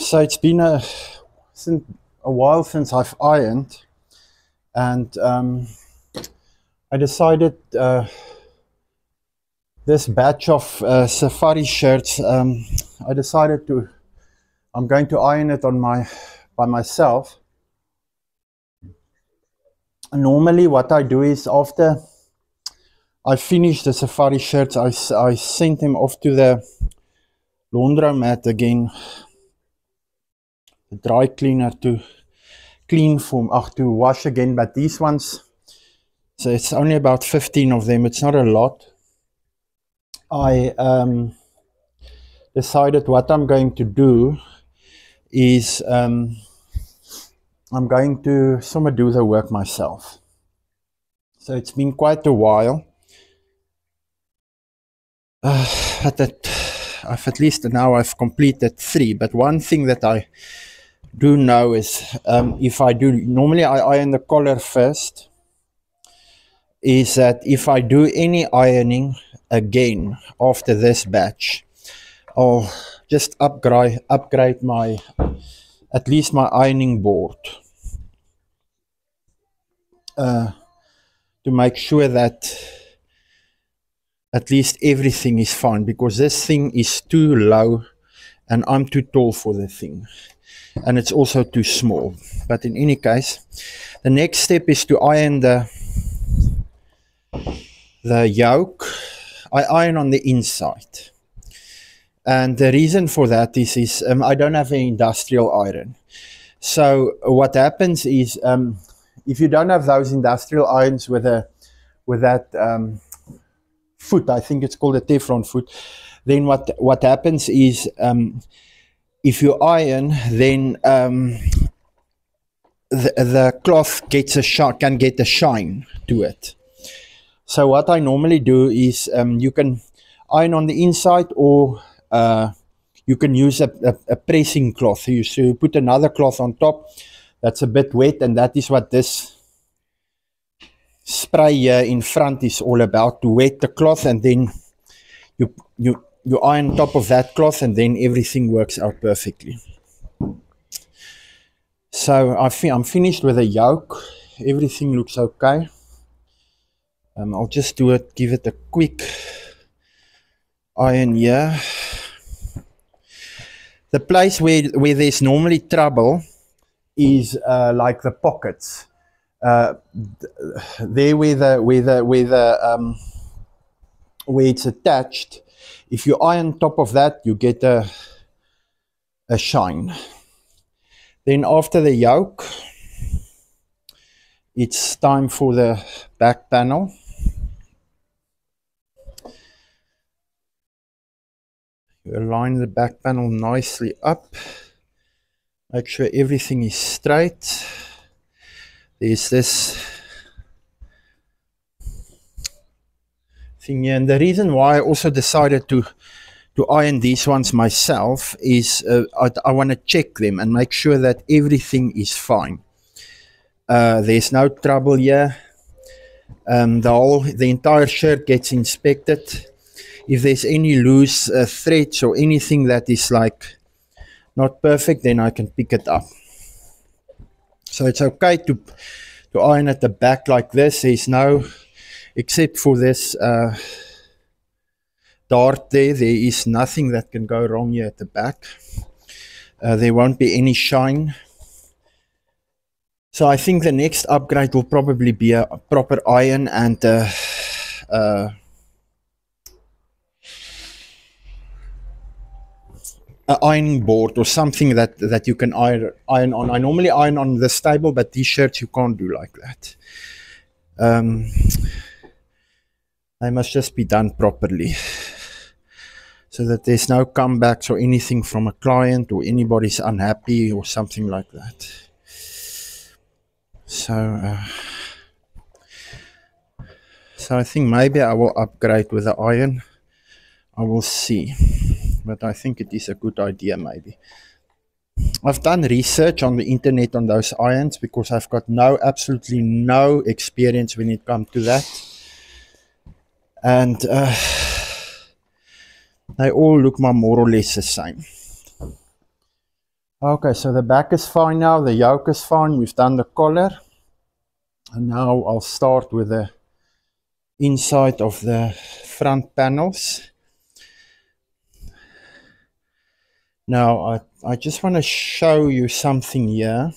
So it's been a while since I've ironed, and I decided this batch of safari shirts. I'm going to iron it by myself. Normally, what I do is after I finish the safari shirts, I send them off to the laundromat again, the dry cleaner to to wash again. But these ones, so it's only about 15 of them. It's not a lot. I decided what I'm going to do is I'm going to somewhat do the work myself. So it's been quite a while. I've at least now I've completed 3. But one thing that I do know is if I do, normally I iron the collar first, is that if I do any ironing again after this batch, I'll just upgrade at least my ironing board to make sure that at least everything is fine, because this thing is too low and I'm too tall for the thing, and it's also too small. But in any case, the next step is to iron the yoke. I iron on the inside, and the reason for that is I don't have an industrial iron. So what happens is if you don't have those industrial irons with that foot, I think it's called a Teflon foot, then what happens is if you iron, then the cloth can get a shine to it. So what I normally do is you can iron on the inside, or you can use a pressing cloth. So you put another cloth on top that's a bit wet, and that is what this spray here in front is all about, to wet the cloth, and then you iron top of that cloth, and then everything works out perfectly. So I'm finished with the yoke. Everything looks okay. I'll just give it a quick iron here. The place where there's normally trouble is like the pockets. There where it's attached. If you iron top of that, you get a shine. Then after the yoke, it's time for the back panel. You align the back panel nicely up. Make sure everything is straight. There's this thing here, and the reason why I also decided to iron these ones myself is I want to check them and make sure that everything is fine. There's no trouble here. The entire shirt gets inspected. If there's any loose threads or anything that is like not perfect, then I can pick it up. So it's okay to iron at the back like this. There's no, except for this dart there is nothing that can go wrong here at the back. There won't be any shine. So I think the next upgrade will probably be a proper iron and an ironing board or something that you can iron on. I normally iron on this table, but these shirts you can't do like that. They must just be done properly, so that there's no comebacks or anything from a client or anybody's unhappy or something like that. So I think maybe I will upgrade with the iron. I will see, but I think it is a good idea maybe. I've done research on the internet on those irons, because I've got absolutely no experience when it comes to that. And they all look more or less the same. Okay, so the back is fine now, the yoke is fine, we've done the collar. And now I'll start with the inside of the front panels. Now I just want to show you something here,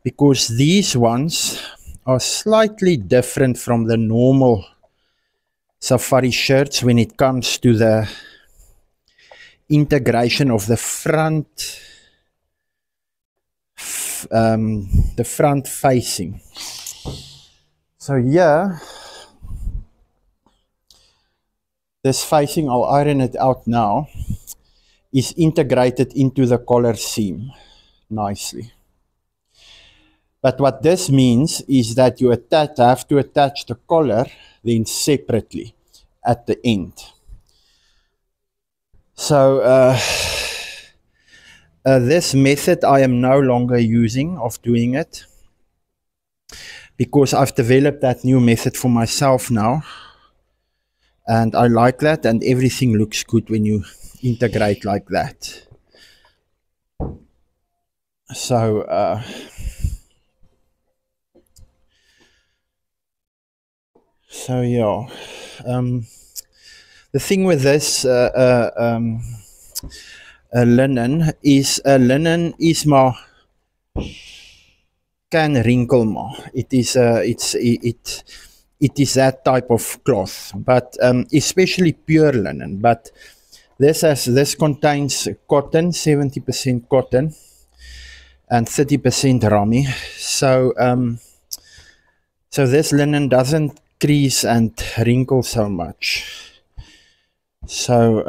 because these ones are slightly different from the normal safari shirts when it comes to the integration of the front facing. So here, this facing, I'll iron it out now, is integrated into the collar seam nicely. But what this means is that you have to attach the collar then separately at the end. So this method I am no longer using of doing it, because I've developed that new method for myself now, and I like that, and everything looks good when you integrate like that. So yeah, the thing with this linen is maar can wrinkle maar. It is that type of cloth, but especially pure linen. But this contains cotton, 70% cotton and 30% ramie. So so this linen doesn't crease and wrinkle so much. So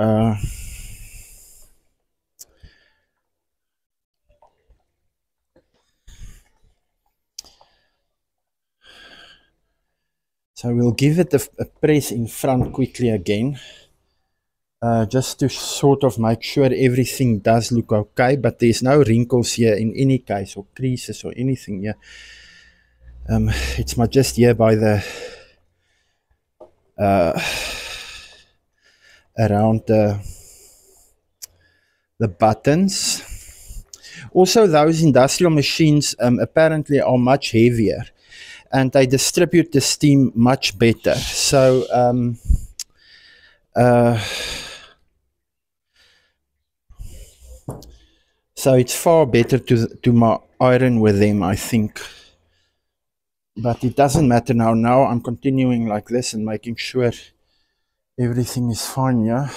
so we'll give it a press in front quickly again, just to sort of make sure everything does look okay, but there's no wrinkles here in any case, or creases or anything here. It's just here by the around the buttons. Also, those industrial machines apparently are much heavier, and they distribute the steam much better. So so it's far better to iron with them, I think. But it doesn't matter now. Now I'm continuing like this and making sure everything is fine. Yeah.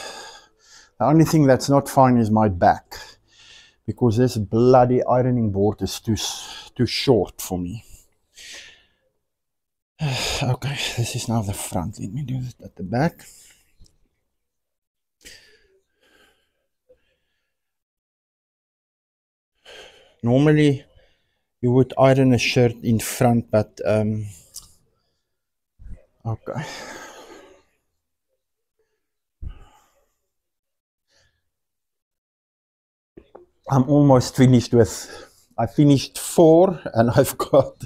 The only thing that's not fine is my back, because this bloody ironing board is too short for me. Okay, this is now the front. Let me do it at the back. Normally you would iron a shirt in front, but okay. I'm almost finished I finished 4 and I've got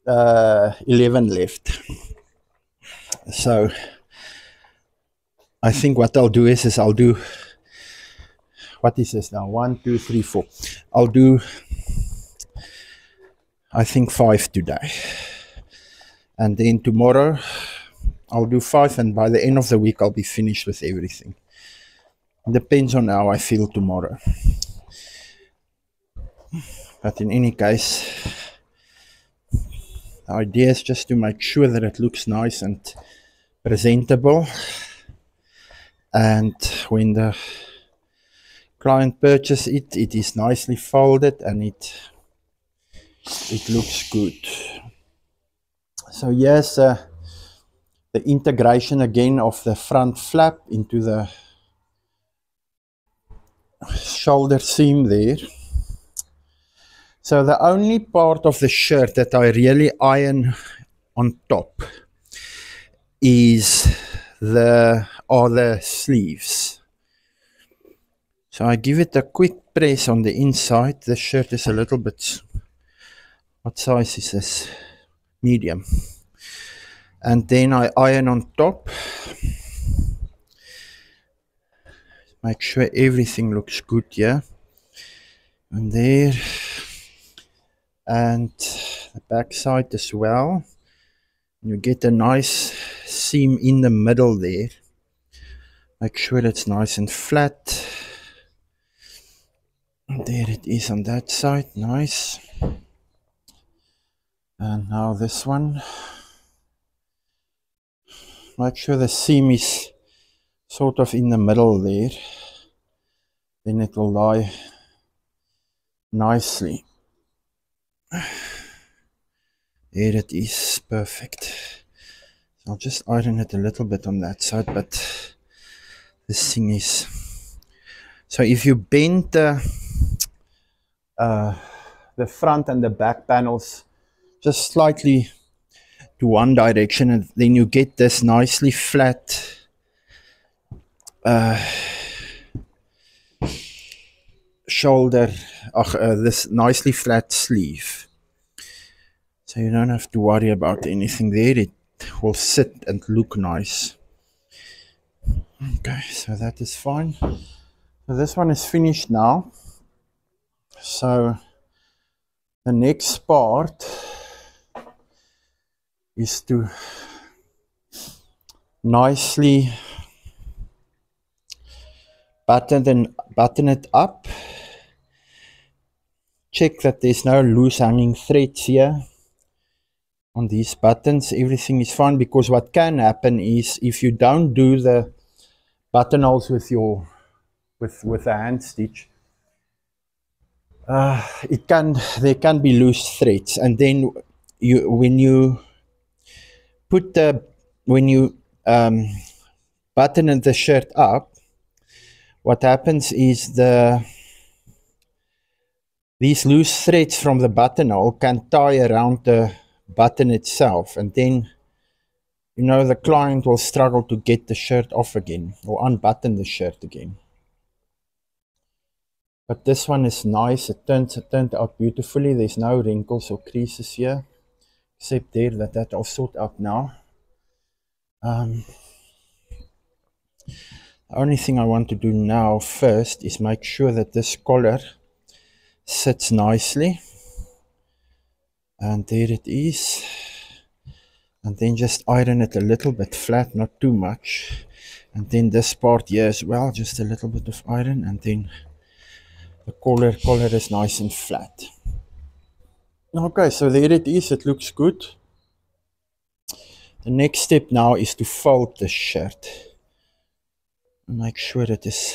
11 left. So I think what I'll do is I'll do, what is this now? 1, 2, 3, 4. I'll do, I think 5 today. And then tomorrow I'll do 5, and by the end of the week I'll be finished with everything. Depends on how I feel tomorrow. But in any case, the idea is just to make sure that it looks nice and presentable. And when the client purchases it, it is nicely folded and it looks good. So here's the integration again of the front flap into the shoulder seam there. So the only part of the shirt that I really iron on top are the sleeves. So I give it a quick press on the inside. The shirt is a little bit, what size is this? Medium. And then I iron on top. Make sure everything looks good here. And there, and the back side as well. You get a nice seam in the middle there. Make sure it's nice and flat. And there it is on that side, nice. And now this one. Make sure the seam is sort of in the middle there. Then it will lie nicely. There it is, perfect. So I'll just iron it a little bit on that side, but this thing is... So if you bend the front and the back panels just slightly to one direction, and then you get this nicely flat shoulder, this nicely flat sleeve. So you don't have to worry about anything there. It will sit and look nice. Okay, so that is fine. So this one is finished now. So the next part is to nicely button it up. Check that there's no loose hanging threads here on these buttons. Everything is fine, because what can happen is if you don't do the buttonholes with your with a hand stitch, there can be loose threads, and then when you button the shirt up, what happens is these loose threads from the buttonhole can tie around the button itself, and then the client will struggle to get the shirt off again or unbutton the shirt again. But this one is nice. It turned out beautifully. There's no wrinkles or creases here, except there. That I'll sort out now. The only thing I want to do now first is make sure that this collar sits nicely. And there it is. And then just iron it a little bit flat, not too much. And then this part here as well, just a little bit of iron, and then the collar is nice and flat. Okay, so there it is. It looks good. The next step now is to fold the shirt. Make sure it is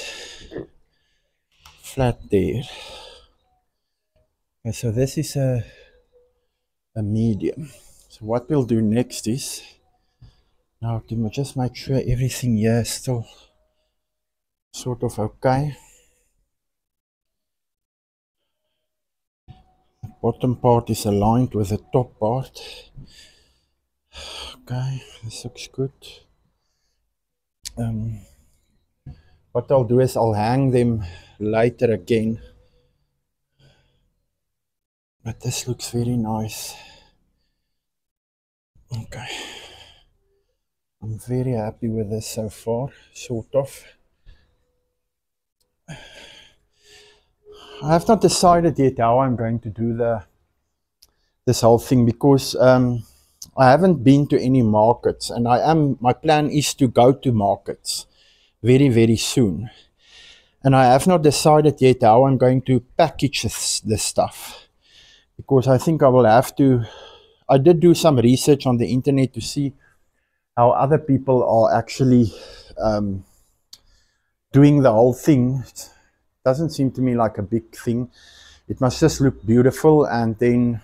flat there. Okay, so this is a medium. So what we'll do next is now to just make sure everything here is still sort of okay. The bottom part is aligned with the top part. Okay, this looks good. What I'll do is I'll hang them later again. But this looks very nice. Okay. I'm very happy with this so far, sort of. I have not decided yet how I'm going to do this whole thing, because I haven't been to any markets, and my plan is to go to markets very, very soon. And I have not decided yet how I'm going to package this stuff, because I think I will have to. I did do some research on the internet to see how other people are actually doing the whole thing. It doesn't seem to me like a big thing. It must just look beautiful, and then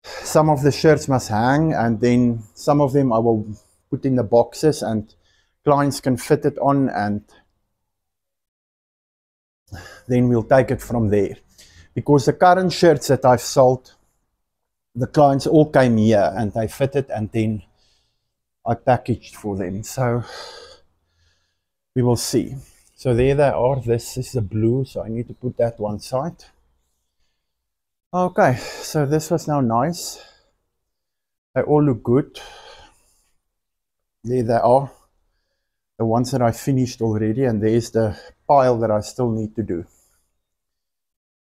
some of the shirts must hang, and then some of them I will put in the boxes and clients can fit it on, and then we'll take it from there. Because the current shirts that I've sold, the clients all came here and they fitted, and then I packaged for them. So we will see. So there they are. This is the blue, so I need to put that one side. Okay, so this was now nice. They all look good. There they are, the ones that I finished already, and there's the pile that I still need to do.